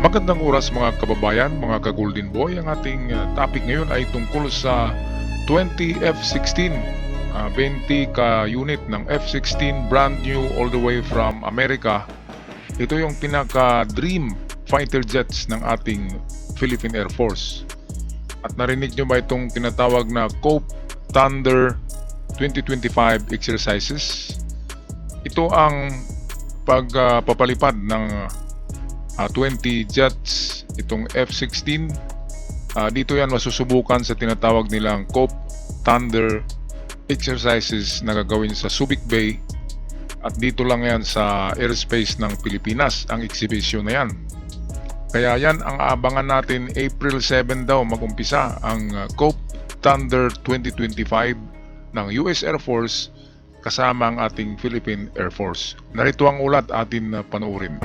Magandang oras mga kababayan, mga ka-Golden Boy. Ang ating topic ngayon ay tungkol sa 20 F-16. 20 ka-unit ng F-16 brand new all the way from America. Ito yung pinaka-dream fighter jets ng ating Philippine Air Force. At narinig nyo ba itong tinatawag na COPE Thunder 2025 exercises? Ito ang pagpapalipad ng 20 jets, itong F-16. Dito yan masusubukan sa tinatawag nilang COPE Thunder exercises na gagawin sa Subic Bay. At dito lang yan sa airspace ng Pilipinas, ang exhibition na yan. Kaya yan ang abangan natin. April 7 daw mag-umpisa ang COPE Thunder 2025 ng US Air Force kasama ang ating Philippine Air Force. Narito ang ulat atin na panoorin.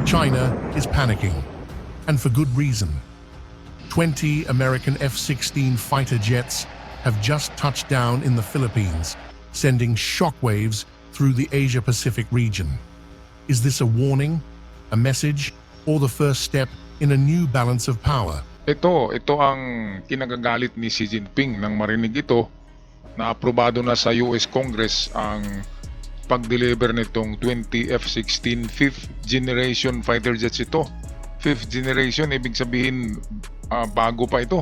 China is panicking, and for good reason. 20 American F-16 fighter jets have just touched down in the Philippines, sending shockwaves through the Asia-Pacific region. Is this a warning, a message, or the first step in a new balance of power? Ito ang kinagagalit ni Xi Jinping nang marinig ito na aprobado na sa US Congress ang pag-deliver nitong 20 F-16 5th generation fighter jets ito. 5th generation, ibig sabihin bago pa ito.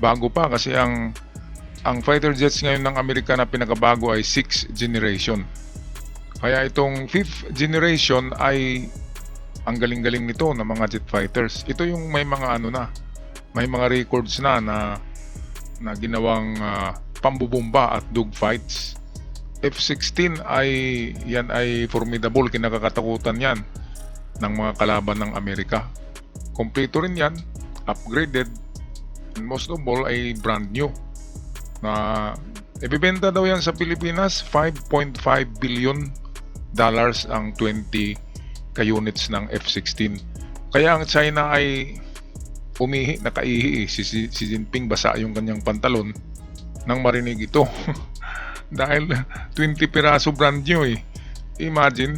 Bago pa kasi ang fighter jets ngayon ng Amerika na pinakabago ay 6th generation. Kaya itong 5th generation ay ang galing-galing nito ng mga jet fighters. Ito yung may mga may mga records na ginawang pambubomba at dogfights. F-16 ay formidable, kinakatakutan yan ng mga kalaban ng Amerika. Kompleto rin yan, upgraded, and most of all ay brand new. Na ibibenta daw yan sa Pilipinas, $5.5 billion ang 20 ka-units ng F-16. Kaya ang China ay nakaihi. Si Jinping basa yung kanyang pantalon nang marinig ito. Dahil 20 piraso brand new eh. Imagine,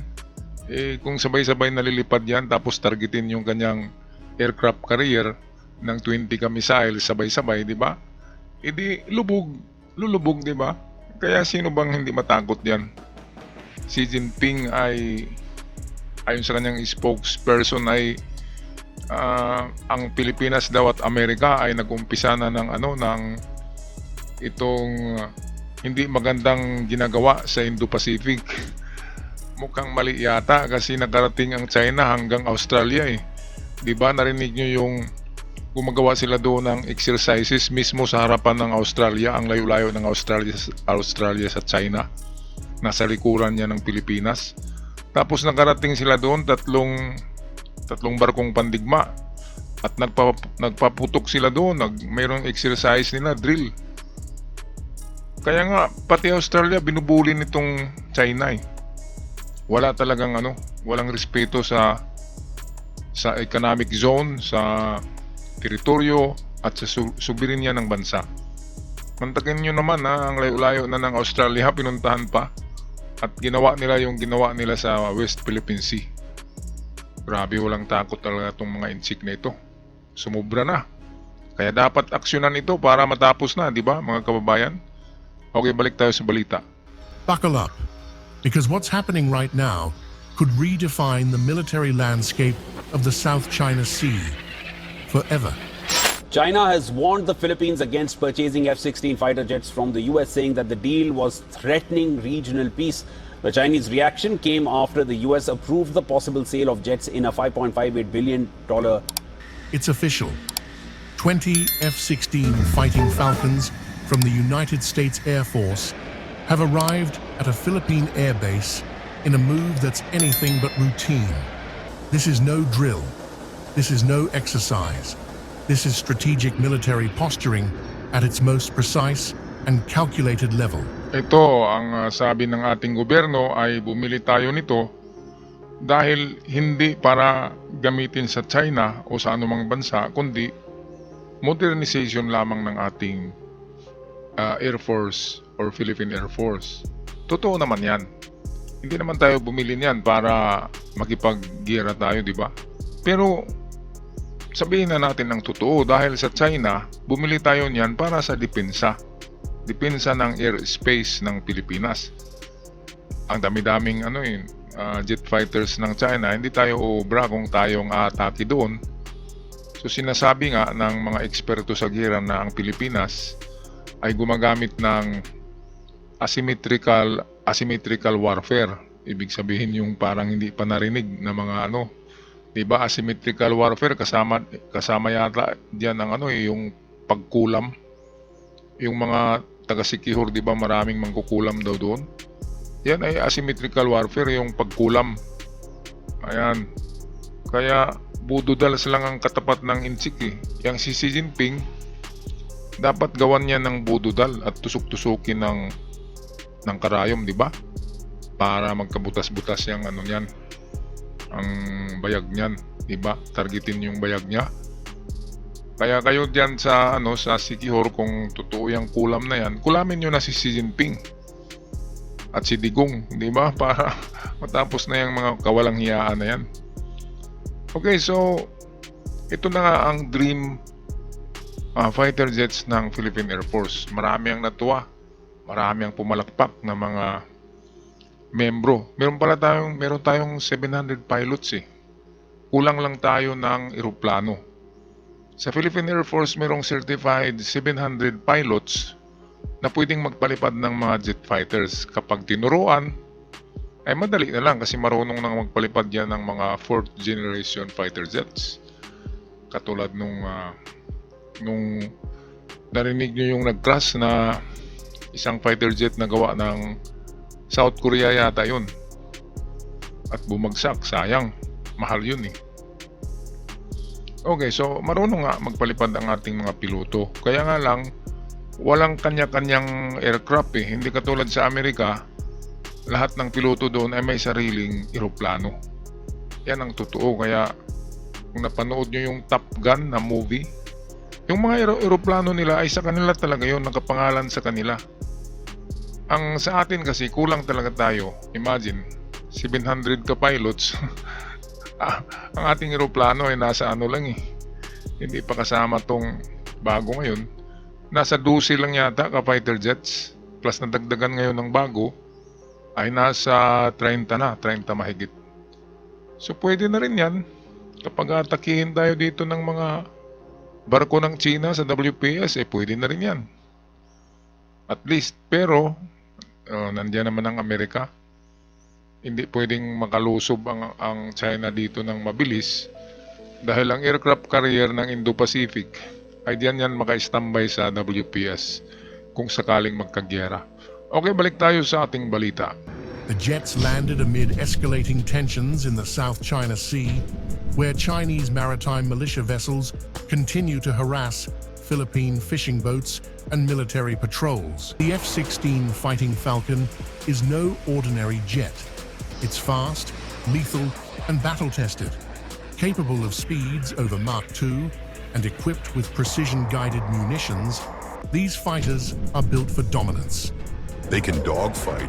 kung sabay-sabay nalilipad yan tapos targetin yung kanyang aircraft carrier ng 20 ka missile sabay-sabay, di ba? Di lulubog, di ba? Kaya sino bang hindi matakot yan? Xi Jinping ay, ayon sa kanyang spokesperson ay ang Pilipinas daw at Amerika ay nag-umpisa na ng itong hindi magandang ginagawa sa Indo-Pacific. Mukhang mali yata kasi nakarating ang China hanggang Australia eh. 'Di ba narinig niyo yung gumagawa sila doon ng exercises mismo sa harapan ng Australia, ang layo-layo ng Australia sa China. Nasa likuran niya ng Pilipinas. Tapos nakarating sila doon tatlong barkong pandigma at nagpaputok sila doon, mayroong exercise nila, drill. Kaya nga pati Australia binubuli nitong China eh. Wala talagang walang respeto sa economic zone, sa teritoryo at sa soberenya ng bansa. Mantakin nyo naman ang layo-layo na ng Australia, pinuntahan pa at ginawa nila sa West Philippine Sea. Grabe, walang takot talaga itong mga insik na ito. Sumubra na. Kaya dapat aksyonan ito para matapos na, di ba mga kababayan? Okay, balik tayo sa balita. Buckle up, because what's happening right now could redefine the military landscape of the South China Sea forever. China has warned the Philippines against purchasing F-16 fighter jets from the US, saying that the deal was threatening regional peace. The Chinese reaction came after the US approved the possible sale of jets in a $5.58 billion. It's official. 20 F-16 Fighting Falcons from the United States Air Force have arrived at a Philippine air base in a move that's anything but routine. This is no drill. This is no exercise. This is strategic military posturing at its most precise and calculated level. Ito ang sabi ng ating gobyerno ay bumili tayo nito dahil hindi para gamitin sa China o sa anumang bansa, kundi modernization lamang ng ating Air Force or Philippine Air Force. Totoo naman yan. Hindi naman tayo bumili niyan para makipag-gira tayo, di ba? Pero sabihin na natin ng totoo, dahil sa China, bumili tayo niyan para sa depensa. Depensa ng airspace ng Pilipinas. Ang dami-daming jet fighters ng China, hindi tayo uubra kung tayong atake doon. So sinasabi nga ng mga eksperto sa gira na ang Pilipinas ay gumagamit ng asymmetrical warfare. Ibig sabihin yung parang hindi pa narinig na mga 'di ba? Asymmetrical warfare kasama yata diyan ang yung pagkulam. Yung mga taga-Sikihor, 'di ba, maraming mangkukulam daw doon. Yan ay asymmetrical warfare, yung pagkulam. Ayan. Kaya bududalas lang ang katapat ng Inchik eh. Yang si Xi Jinping, dapat gawan niya ng bududal at tusok-tusukin ng karayom, di ba? Para magkabutas-butas yung niyan, ang bayag niyan, di ba? Targetin yung bayag niya. Kaya kayo diyan sa sa Sikihor, kung totoo yung kulam na yan, kulamin niyo na si Xi Jinping at si Digong, di ba? Para matapos na yung mga kawalang hiyaan na yan. Okay, so ito na nga ang dream fighter jets ng Philippine Air Force. Marami ang natuwa, marami ang pumalakpak na mga membro. Meron tayong 700 pilots eh. Kulang lang tayo ng eroplano. Sa Philippine Air Force, merong certified 700 pilots na pwedeng magpalipad ng mga jet fighters. Kapag tinuruan, ay madali na lang kasi marunong nang magpalipad yan ng mga 4th generation fighter jets. Katulad nung narinig nyo yung nag-crash na isang fighter jet na gawa ng South Korea yata yun. At bumagsak, sayang. Mahal yun eh. Okay, so marunong nga magpalipad ang ating mga piloto. Kaya nga lang, walang kanya-kanyang aircraft eh. Hindi katulad sa Amerika, lahat ng piloto doon ay may sariling eroplano. Yan ang totoo. Kaya kung napanood nyo yung Top Gun na movie, yung mga eroplano nila ay sa kanila talaga yun, nakapangalan sa kanila. Ang sa atin kasi kulang talaga tayo. Imagine, 700 ka pilots. Ang ating eroplano ay nasa lang eh. Hindi pa kasama tong bago ngayon. Nasa 12 lang yata ka fighter jets. Plus nadagdagan ngayon ng bago ay nasa 30 na, 30 mahigit. So pwede na rin yan. Kapag atakihin tayo dito ng mga barko ng China sa WPS, pwede na rin yan. At least, pero nandiyan naman ang Amerika. Hindi pwedeng makalusob ang China dito ng mabilis dahil ang aircraft carrier ng Indo-Pacific ay diyan yan maka-standby sa WPS kung sakaling magkagyera. Okay, balik tayo sa ating balita. The jets landed amid escalating tensions in the South China Sea, where Chinese maritime militia vessels continue to harass Philippine fishing boats and military patrols. The F-16 Fighting Falcon is no ordinary jet. It's fast, lethal, and battle-tested, capable of speeds over Mach 2 and equipped with precision-guided munitions. These fighters are built for dominance. They can dogfight.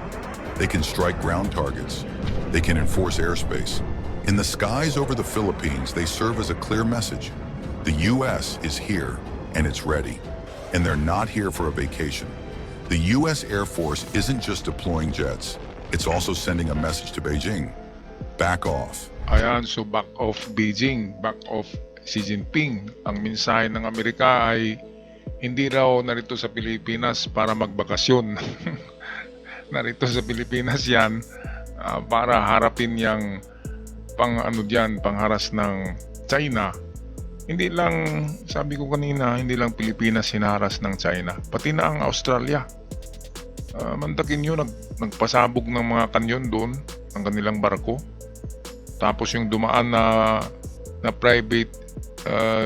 They can strike ground targets. They can enforce airspace. In the skies over the Philippines, they serve as a clear message. The U.S. is here, and it's ready. And they're not here for a vacation. The U.S. Air Force isn't just deploying jets. It's also sending a message to Beijing. Back off. Ayan, so back off Beijing, back off Xi Jinping. Ang mensahe ng Amerika ay hindi raw narito sa Pilipinas para magbakasyon. Narito sa Pilipinas yan para harapin yung pangharas ng China. Hindi lang, sabi ko kanina, hindi lang Pilipinas hinaharas ng China, pati na ang Australia. Mantakin yun, nagpasabog ng mga kanyon doon ng kanilang barko. Tapos yung dumaan na private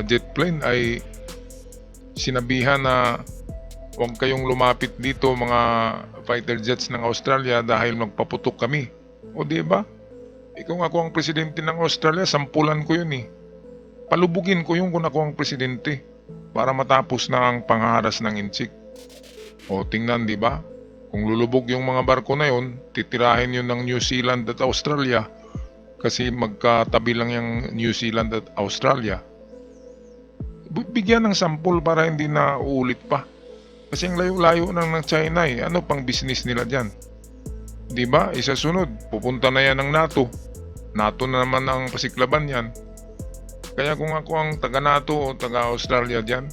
jet plane ay sinabihan na huwag kayong lumapit dito mga fighter jets ng Australia dahil magpaputok kami. O diba? Kung ako ang presidente ng Australia, sampulan ko yun eh. Palubugin ko yung kung ako ang presidente para matapos na ang pangharas ng Inchik. O tingnan, diba? Kung lulubog yung mga barko na yun, titirahin yun ng New Zealand at Australia kasi magkatabi lang yung New Zealand at Australia. Bigyan ng sampol para hindi na uulit pa. Kasi ang layo-layo ng China eh. Ano pang business nila dyan? Diba? Isa sunod, pupunta na yan ng NATO. NATO na naman ang pasiklaban yan. Kaya kung ako ang taga-NATO o taga-Australia dyan,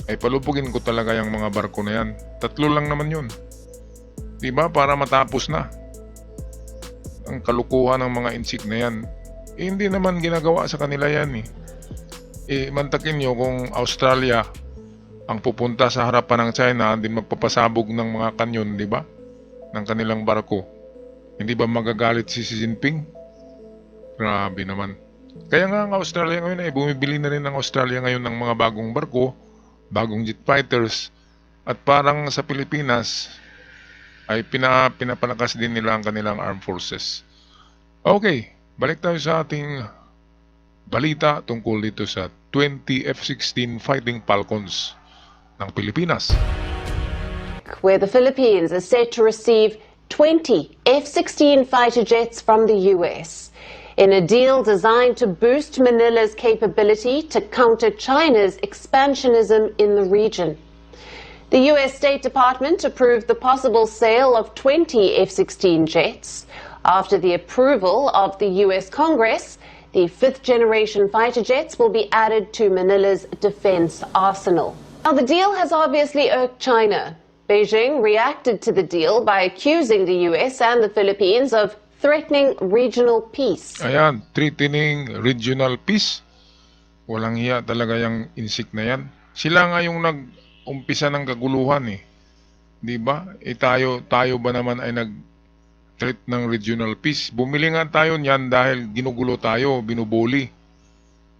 ay palubugin ko talaga yung mga barko na yan. 3 lang naman yun. Diba? Para matapos na ang kalukuhan ng mga insik na yan. Hindi naman ginagawa sa kanila yan eh. Mantakin nyo kung Australia ang pupunta sa harapan ng China, hindi magpapasabog ng mga kanyon, di ba? Ng kanilang barko. Hindi ba magagalit si Xi Jinping? Grabe naman. Kaya nga ang Australia ngayon ay bumibili na rin ng Australia ngayon ng mga bagong barko, bagong jet fighters, at parang sa Pilipinas ay pinapalakas din nila ang kanilang armed forces. Okay, balik tayo sa ating balita tungkol dito sa 20 F-16 Fighting Falcons ng Pilipinas. Where the Philippines is set to receive 20 F-16 fighter jets from the US in a deal designed to boost Manila's capability to counter China's expansionism in the region. The US State Department approved the possible sale of 20 F-16 jets. After the approval of the US Congress, the 5th-generation fighter jets will be added to Manila's defense arsenal. Now, the deal has obviously irked China. Beijing reacted to the deal by accusing the US and the Philippines of threatening regional peace. Ayan, threatening regional peace. Walang hiya talaga yung insik na yan. Sila nga yung nag-umpisa ng kaguluhan eh. Di ba? Tayo ba naman ay nag-threat ng regional peace? Bumili nga tayo niyan dahil ginugulo tayo, binubuli.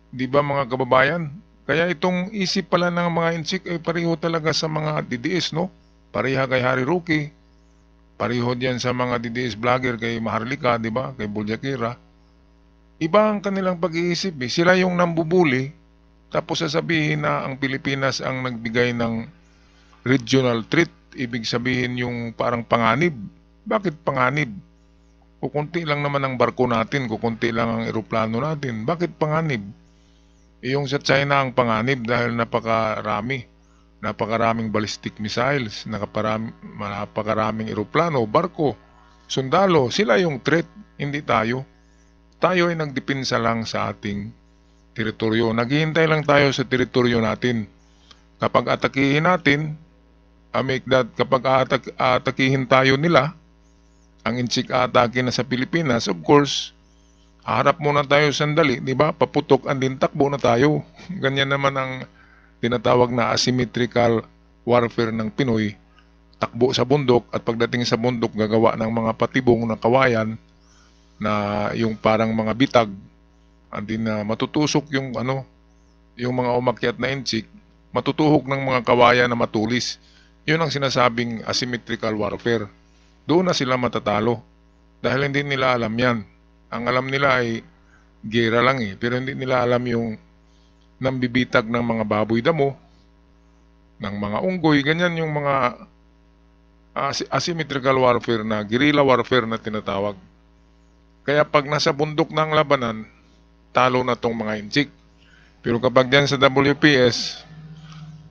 Di ba mga kababayan? Kaya itong isip pala ng mga insik ay pareho talaga sa mga DDS, no? Pareha kay Harry Roque. Pareho diyan sa mga DDS vlogger kay Maharlika, di ba? Kay Buljakira. Iba ang kanilang pag-iisip eh. Sila yung nambubuli, tapos sasabihin na ang Pilipinas ang nagbigay ng regional threat. Ibig sabihin yung parang panganib. Bakit panganib? Kukunti lang naman ang barko natin, kukunti lang ang eroplano natin. Bakit panganib? Yung sa China ang panganib dahil napakaraming ballistic missiles, napakaraming eroplano, barko, sundalo, sila yung threat, hindi tayo. Tayo ay nagdepensa lang sa ating teritoryo. Naghihintay lang tayo sa teritoryo natin. Kapag atakihin natin, kapag atakihin tayo nila, ang insik atake na sa Pilipinas, of course, harap muna tayo sandali, di ba? Paputok and din takbo na tayo. Ganyan naman ang tinatawag na asymmetrical warfare ng Pinoy. Takbo sa bundok at pagdating sa bundok gagawa ng mga patibong na kawayan na yung parang mga bitag. Andin na matutusok yung mga umakyat na insik, matutuhok ng mga kawayan na matulis. Yun ang sinasabing asymmetrical warfare. Doon na sila matatalo dahil hindi nila alam yan. Ang alam nila ay gera lang eh, pero hindi nila alam yung nambibitag ng mga baboy damo, ng mga unggoy, ganyan yung mga asymmetrical warfare na guerrilla warfare na tinatawag. Kaya pag nasa bundok ng labanan, talo na tong mga insik. Pero kapag dyan sa WPS,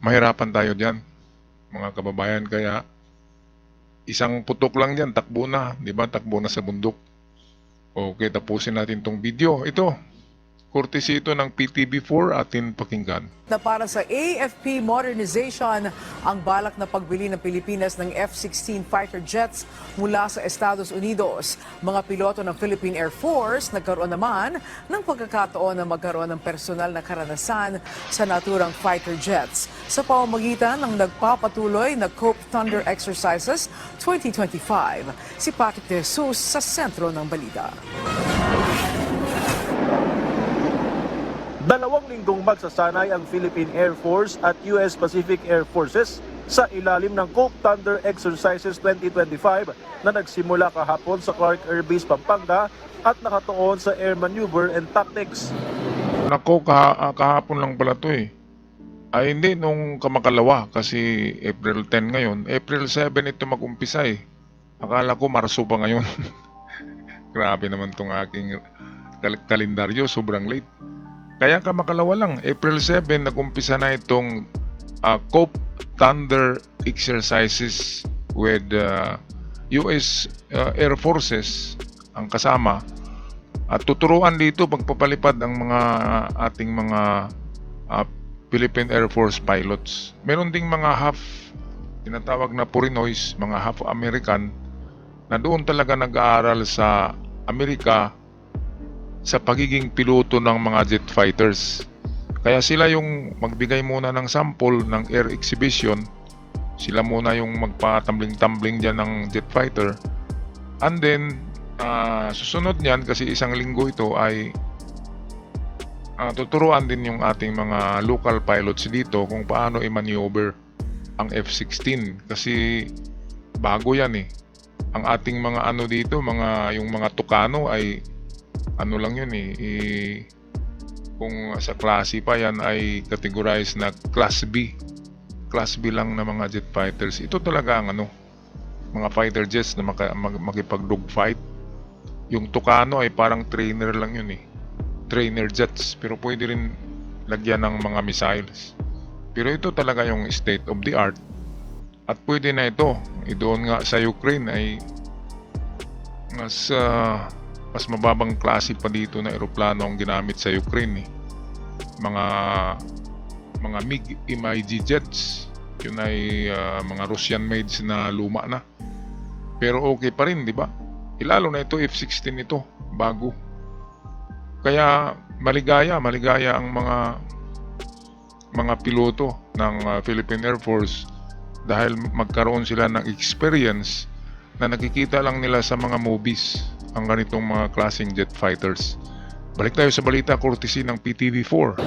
mahirapan tayo dyan, mga kababayan. Kaya isang putok lang dyan, takbo na, di ba? Takbo na sa bundok. Okay, tapusin natin tong video. Ito, courtesy ito ng PTV4, atin pakinggan. Na para sa AFP modernization, ang balak na pagbili ng Pilipinas ng F-16 fighter jets mula sa Estados Unidos. Mga piloto ng Philippine Air Force nagkaroon naman ng pagkakataon na magkaroon ng personal na karanasan sa naturang fighter jets sa pamamagitan ng nagpapatuloy na Cope Thunder Exercises 2025. Si Patrick De Jesus sa sentro ng balita. 2 linggong magsasanay ang Philippine Air Force at US Pacific Air Forces sa ilalim ng Cope Thunder Exercises 2025 na nagsimula kahapon sa Clark Air Base, Pampanga at nakatuon sa Air Maneuver and Tactics. Nako, kahapon lang pala to eh. Ay hindi, nung kamakalawa kasi April 10 ngayon. April 7 ito mag-umpisa eh. Akala ko Marso pa ngayon. Grabe naman tong aking kalendaryo, sobrang late. Kaya kamakalawa lang, April 7 nag-umpisa na itong COP Thunder exercises with US Air Forces ang kasama. At tuturuan dito pagpapalipad ang mga ating mga Philippine Air Force pilots. Meron ding mga half, tinatawag na Purinoys, mga half American, na doon talaga nag-aaral sa Amerika sa pagiging piloto ng mga jet fighters. Kaya sila yung magbigay muna ng sample ng air exhibition. Sila muna yung magpatambling-tambling dyan ng jet fighter. And then, susunod niyan, kasi isang linggo ito, ay tuturuan din yung ating mga local pilots dito kung paano i-maneuver ang F-16 kasi bago yan eh. Ang ating mga ano dito, yung mga Tucano ay ano lang yun eh, kung sa klase pa yan ay categorized na Class B. Class B lang na mga jet fighters. Ito talaga ang ano, mga fighter jets na makipag-dogfight. Yung Tucano ay parang trainer lang yun eh. Trainer jets, pero pwede rin lagyan ng mga missiles. Pero ito talaga yung state of the art. At pwede na ito. Doon nga sa Ukraine ay mas mababang klase pa dito na eroplano ang ginamit sa Ukraine eh. Mga MiG jets. Yun ay mga Russian made na luma na. Pero okay pa rin, di ba? Lalo na ito F-16 ito, bago. Kaya maligaya ang mga piloto ng Philippine Air Force dahil magkaroon sila ng experience na nakikita lang nila sa mga movies ang ganitong mga klaseng jet fighters. Balik tayo sa balita courtesy ng PTV4.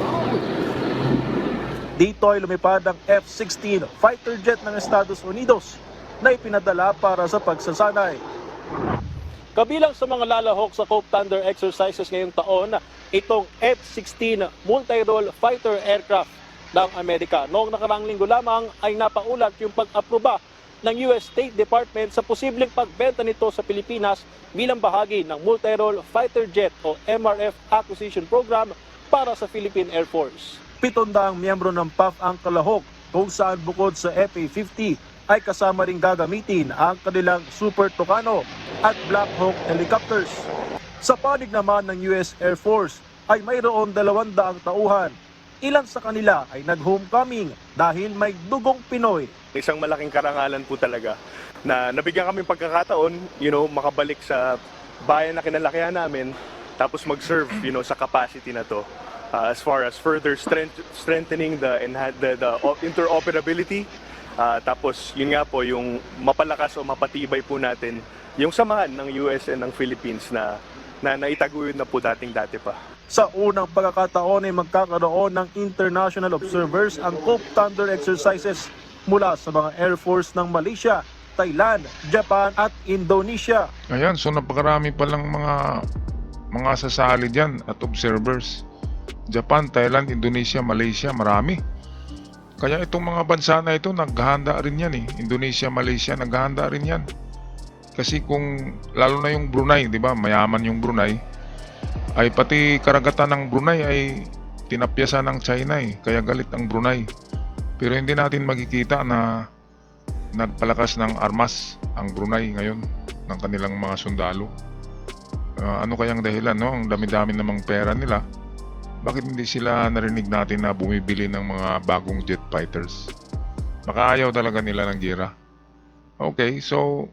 Dito ay lumipad ang F-16 fighter jet ng Estados Unidos na ipinadala para sa pagsasanay. Kabilang sa mga lalahok sa COP Thunder exercises ngayong taon, itong F-16 multi-role fighter aircraft ng Amerika. Noong nakaraang linggo lamang ay napaulat yung pag-aproba ng US State Department sa posibleng pagbenta nito sa Pilipinas bilang bahagi ng multi-role fighter jet o MRF acquisition program para sa Philippine Air Force. 700 miyembro ng PAF ang kalahok kung saan bukod sa FA-50 ay kasama ring gagamitin ang kanilang Super Tucano at Black Hawk helicopters. Sa panig naman ng US Air Force ay mayroon 200 tauhan. Ilan sa kanila ay nag-homecoming dahil may dugong Pinoy. Isang malaking karangalan po talaga na nabigyan kami pagkakataon, makabalik sa bayan na kinalakihan namin tapos mag-serve, sa capacity na to. As far as further strengthening the interoperability, tapos yun nga po yung mapalakas o mapatibay po natin yung samahan ng US and ng Philippines na naitaguyod na po dati pa. Sa unang pagkakataon ay magkakaroon ng international observers ang COP Thunder exercises mula sa mga Air Force ng Malaysia, Thailand, Japan at Indonesia. Ayan, so napakarami palang mga sasali dyan at observers. Japan, Thailand, Indonesia, Malaysia, marami. Kaya itong mga bansa na ito, naghahanda rin yan eh. Indonesia, Malaysia, naghahanda rin yan. Kasi kung, lalo na yung Brunei, di ba, mayaman yung Brunei, ay pati karagatan ng Brunei ay tinapyasan ng China eh. Kaya galit ang Brunei. Pero hindi natin makikita na nagpalakas ng armas ang Brunei ngayon ng kanilang mga sundalo. Ano kayang dahilan, no? Ang dami-dami namang pera nila. Bakit hindi sila narinig natin na bumibili ng mga bagong jet fighters? Baka ayaw talaga nila ng gera. Okay, so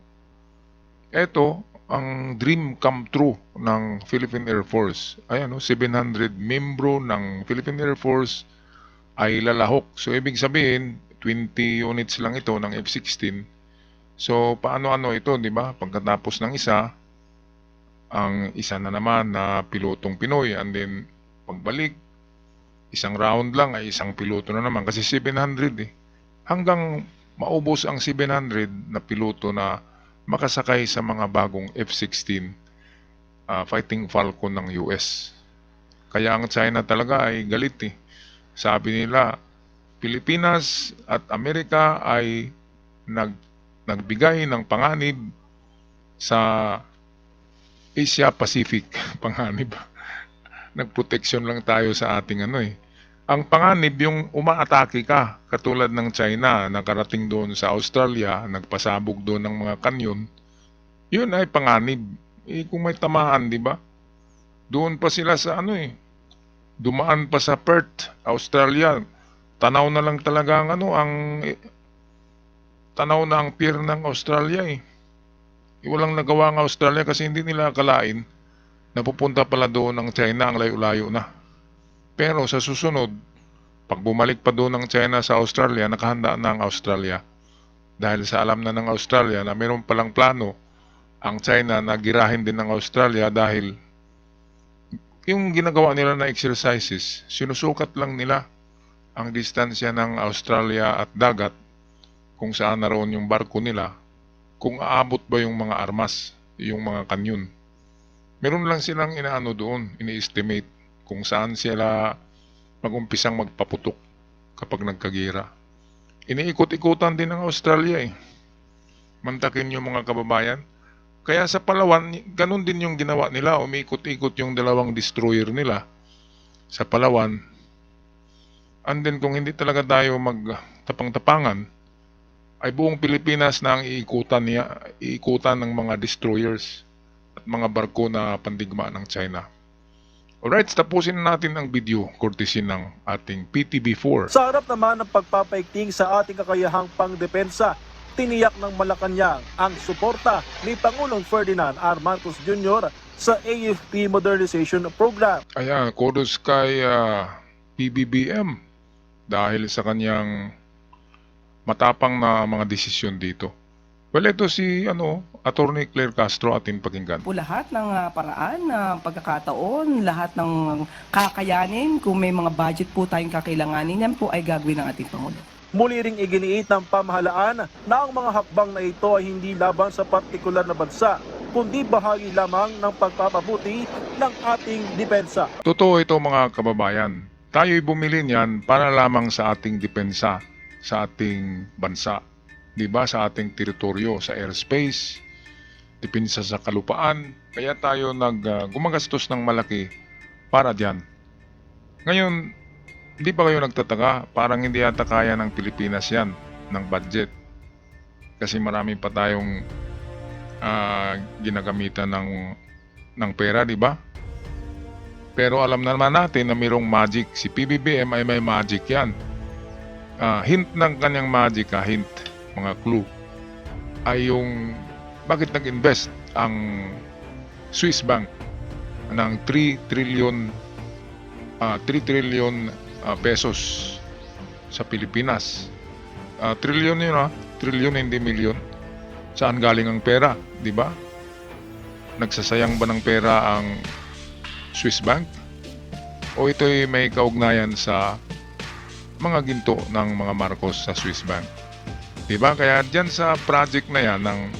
eto ang dream come true ng Philippine Air Force. Ayan, 700 membro ng Philippine Air Force ay lalahok. So ibig sabihin, 20 units lang ito ng F-16. So paano-ano ito, di ba? Pagkatapos ng isa, ang isa na naman na pilotong Pinoy, and then pagbalik, isang round lang ay isang piloto na naman kasi 700 eh. Hanggang maubos ang 700 na piloto na makasakay sa mga bagong F-16 Fighting Falcon ng US. Kaya ang China talaga ay galit eh. Sabi nila, Pilipinas at Amerika ay nagbigay ng panganib sa Asia Pacific. Panganib. Nagproteksyon lang tayo sa ating Ang panganib yung umaatake ka, katulad ng China, nakarating doon sa Australia, nagpasabog doon ng mga kanyon. Yun ay panganib. Kung may tamaan, di ba? Doon pa sila sa dumaan pa sa Perth, Australia. Tanaw na lang talaga tanaw na ang pier ng Australia Walang nagawa ang Australia kasi hindi nila akalain na pupunta pala doon ng China, ang layo-layo na. Pero sa susunod, pag bumalik pa doon ng China sa Australia, nakahanda na ang Australia. Dahil sa alam na ng Australia na mayroon palang plano ang China na girahin din ng Australia dahil yung ginagawa nila na exercises, sinusukat lang nila ang distansya ng Australia at dagat kung saan naroon yung barko nila, kung aabot ba yung mga armas, yung mga kanyon. Meron lang silang doon, ini-estimate kung saan sila mag-umpisang magpaputok kapag nagkagira. Iniikot-ikutan din ng Australia Mantakin yung mga kababayan. Kaya sa Palawan, ganun din yung ginawa nila. Umikot-ikot yung dalawang destroyer nila sa Palawan. And then kung hindi talaga tayo magtapang-tapangan, ay buong Pilipinas na ang iikutan ng mga destroyers at mga barko na pandigma ng China. Alright, tapusin natin ang video courtesy ng ating PTB4. Sa harap naman ng pagpapaigting sa ating kakayahang pangdepensa, tiniyak ng Malacanang ang suporta ni Pangulong Ferdinand R. Marcos Jr. sa AFP Modernization Program. Ayan, kudos kay PBBM dahil sa kanyang matapang na mga desisyon dito. Well, ito si Attorney Claire Castro ating pakinggan. Po lahat ng paraan, pagkakataon, lahat ng kakayanin, kung may mga budget po tayong kakailanganin, yan po ay gagawin ng ating Pangulo. Muli ring iginiit ng pamahalaan na ang mga hakbang na ito ay hindi laban sa partikular na bansa, kundi bahagi lamang ng pagpapabuti ng ating depensa. Totoo ito mga kababayan. Tayo'y bumili niyan para lamang sa ating depensa, sa ating bansa. Diba? Sa ating teritoryo, sa airspace, depensa sa kalupaan. Kaya tayo gumagastos ng malaki para diyan. Ngayon, hindi ba kayo nagtataka? Parang hindi yata kaya ng Pilipinas yan, ng budget. Kasi marami pa tayong ginagamitan ng pera, di ba? Pero alam naman natin na mayroong magic. Si PBBM ay may magic yan. Hint ng kanyang magic, hint, mga clue, ay yung bakit nag-invest ang Swiss Bank ng 3 trillion pesos sa Pilipinas. Trillion yun trillion hindi milyon. Saan galing ang pera, di ba? Nagsasayang ba ng pera ang Swiss Bank? O ito'y may kaugnayan sa mga ginto ng mga Marcos sa Swiss Bank? Diba? Kaya dyan sa project na yan ng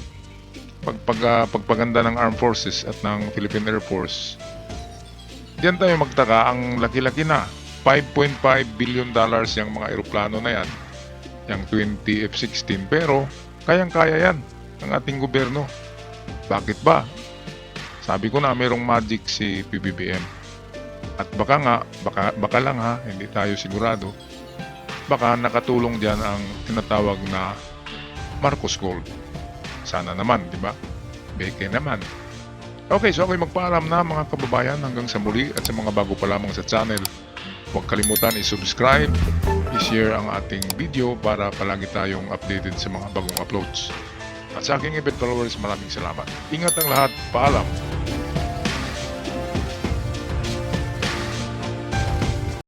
pagpaganda ng Armed Forces at ng Philippine Air Force, dyan tayo magtaka, ang laki-laki na. $5.5 billion yung mga eroplano na yan, yung 20 F-16, pero kayang-kaya yan ng ating gobyerno. Bakit ba? Sabi ko na mayroong magic si PBBM. At baka lang hindi tayo sigurado. Baka nakatulong dyan ang tinatawag na Marcos Gold. Sana naman, di ba? Beke naman. Okay, so ako'y magpaalam na mga kababayan hanggang sa muli at sa mga bago pa lamang sa channel. Huwag kalimutan i-subscribe, i-share ang ating video para palagi tayong updated sa mga bagong uploads. At sa aking event followers, maraming salamat. Ingat ang lahat. Paalam.